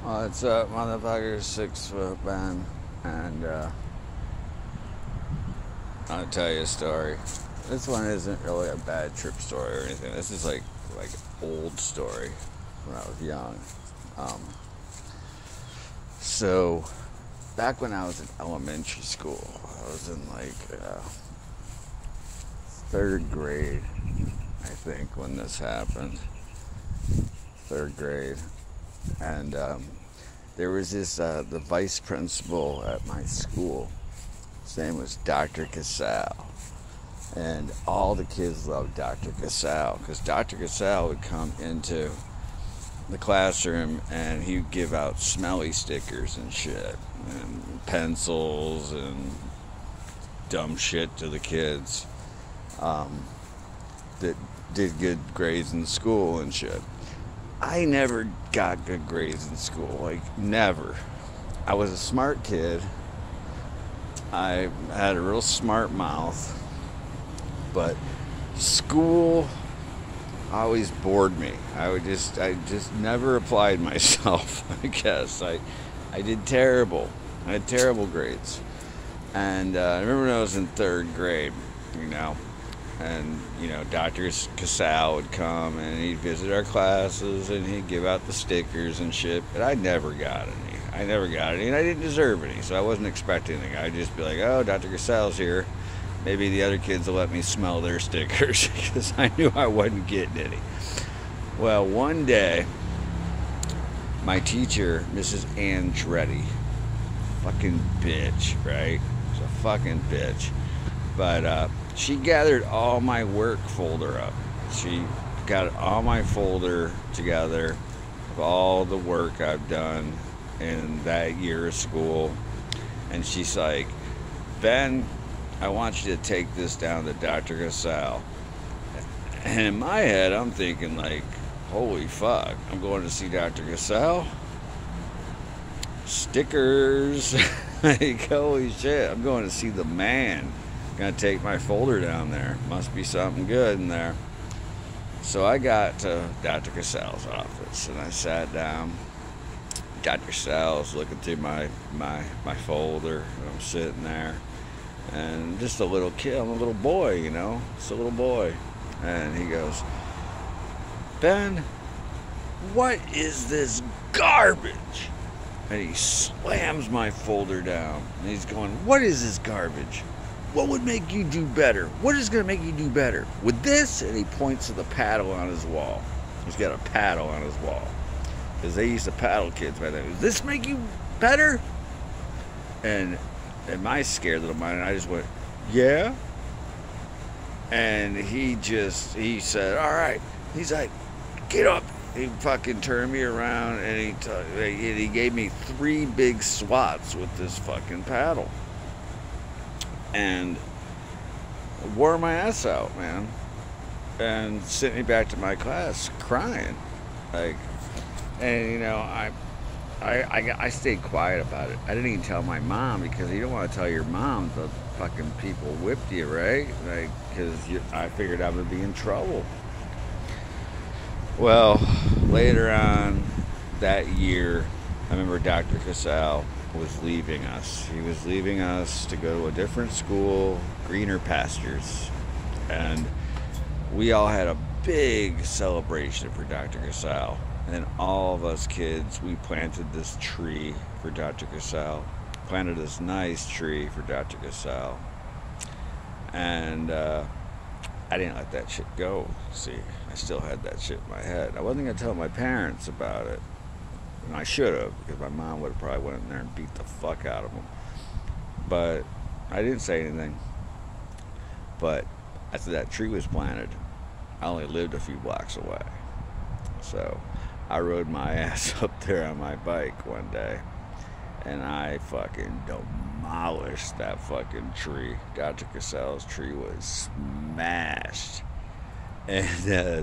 What's up, motherfuckers? 6 foot Ben, and I'll tell you a story. This one isn't really a bad trip story or anything. This is like old story when I was young. Um, so back when I was in elementary school, I was in third grade, I think, when this happened. Third grade, and there was this the vice principal at my school. His name was Dr. Casal, and all the kids loved Dr. Casal because Dr. Casal would come into the classroom and he would give out smelly stickers and shit, and pencils and dumb shit to the kids that did good grades in school and shit. I never got good grades in school, never. I was a smart kid. I had a real smart mouth, but school always bored me. I just never applied myself, I guess. I did terrible. I had terrible grades. And I remember when I was in third grade, and Dr. Casal would come and he'd visit our classes and he'd give out the stickers and shit, but I never got any. And I didn't deserve any, so I wasn't expecting anything. I'd just be like, oh, Dr. Casal's here. Maybe the other kids will let me smell their stickers because I knew I wasn't getting any. Well, one day, my teacher, Mrs. Andretti, fucking bitch, right? She's a fucking bitch. But she gathered all my work folder up. She got all my folder together of all the work I've done in that year of school. And she's like, Ben, I want you to take this down to Dr. Casal. And in my head, I'm thinking holy fuck, I'm going to see Dr. Casal? Stickers. Holy shit, I'm going to see the man. Gonna take my folder down there. Must be something good in there. So I got to Dr. Casal's office and I sat down. Dr. Casal's looking through my folder. I'm sitting there, and just a little kid. I'm a little boy, just a little boy. And he goes, Ben, what is this garbage? And he slams my folder down. And he's going, what is this garbage? What would make you do better? What is going to make you do better? With this? And he points to the paddle on his wall. He's got a paddle on his wall. Because they used to paddle kids by then. Does this make you better? And in my scared little mind, I just went, yeah. And he said, all right. He's like, get up. He fucking turned me around and he gave me 3 big swats with this fucking paddle. And wore my ass out, man, and sent me back to my class crying, and I stayed quiet about it. I didn't even tell my mom, because you don't want to tell your mom the fucking people whipped you, right? Because I figured I would be in trouble. Well, later on that year, I remember Dr. Casal was leaving us. He was leaving us to go to a different school, greener pastures. And we all had a big celebration for Dr. Casal. And all of us kids, we planted this tree for Dr. Casal. Planted this nice tree for Dr. Casal. And I didn't let that shit go. See, I still had that shit in my head. I wasn't going to tell my parents about it. And I should have, because my mom would have probably went in there and beat the fuck out of them. But I didn't say anything. But after that tree was planted, I only lived a few blocks away. So I rode my ass up there on my bike one day, and I fucking demolished that fucking tree. Dr. Casal's tree was smashed. And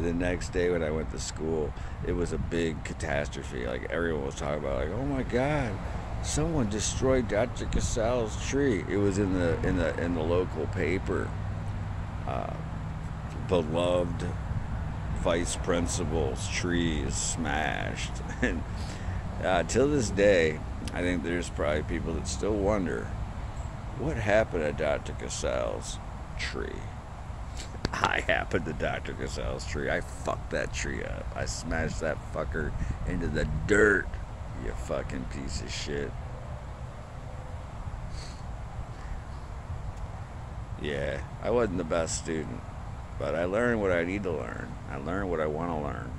the next day when I went to school, it was a big catastrophe. Everyone was talking about, oh my God, someone destroyed Dr. Casal's tree. It was in the local paper. Beloved vice principal's tree is smashed. And Till this day, I think there's probably people that still wonder what happened to Dr. Cassell's tree. I happened to Dr. Cassell's tree. I fucked that tree up. I smashed that fucker into the dirt, you fucking piece of shit. Yeah, I wasn't the best student, but I learned what I need to learn. I learned what I want to learn.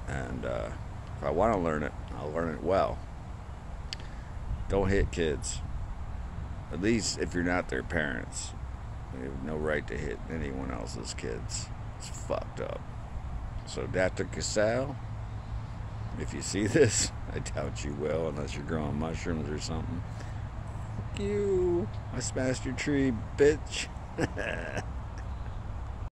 And if I want to learn it, I'll learn it well. Don't hit kids. At least if you're not their parents. You have no right to hit anyone else's kids. It's fucked up. So, Dr. Cassell, if you see this, I doubt you will unless you're growing mushrooms or something. Fuck you. I smashed your tree, bitch.